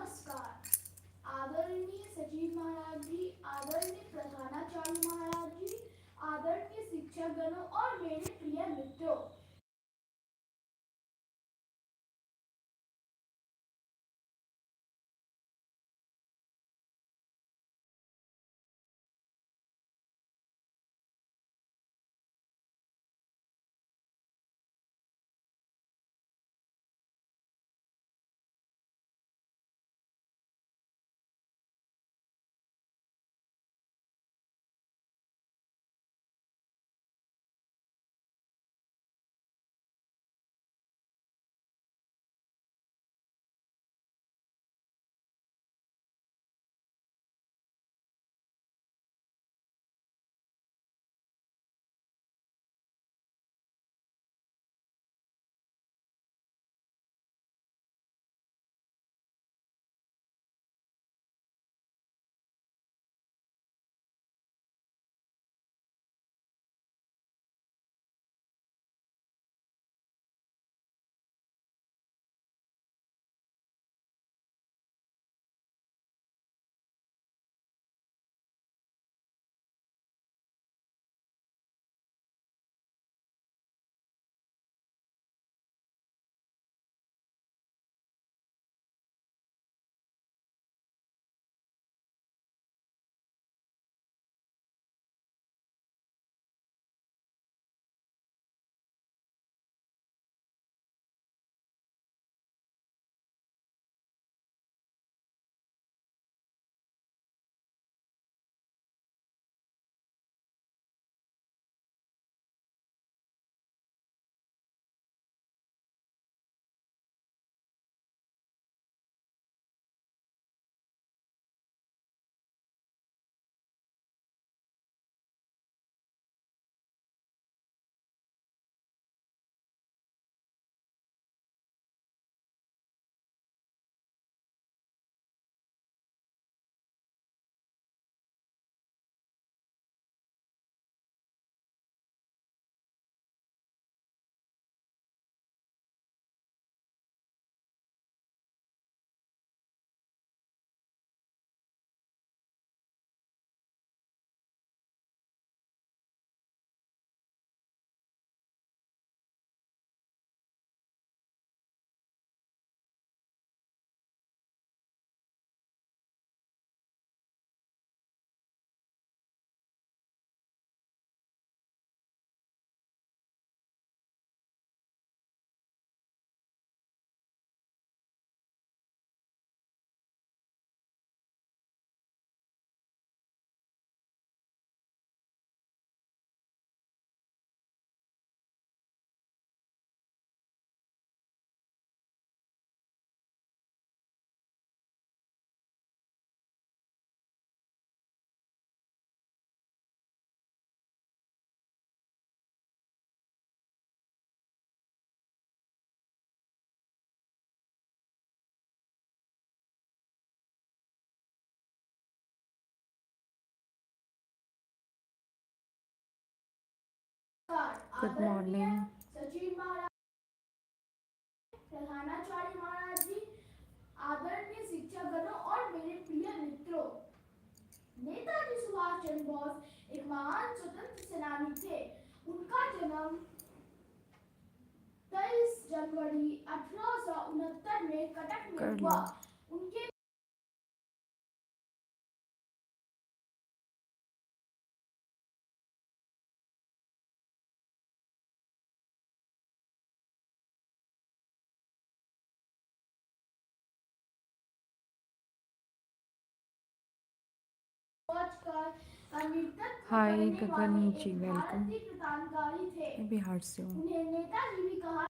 नमस्कार। आदरणीय सचिव महाराज जी, आदरणीय प्रधानाचार्य महाराज जी, आदरणीय शिक्षक गणों और मेरे प्रिय मित्रों, Good morning. सचिव महाराज, प्रधानाचार्य महाराज जी, आदरणीय शिक्षक गणों और मेरे प्रिय मित्रों, नेताजी सुभाष चंद्र बोस एक महान स्वतंत्र सेनानी थे। उनका जन्म 23 जनवरी 1869 में कटक में कर हुआ। लो। उनके हाय गगन जी, वेलकम। भारतीय क्रांतिकारी थे। मैं बिहार से हूँ। उन्हें नेताजी भी कहा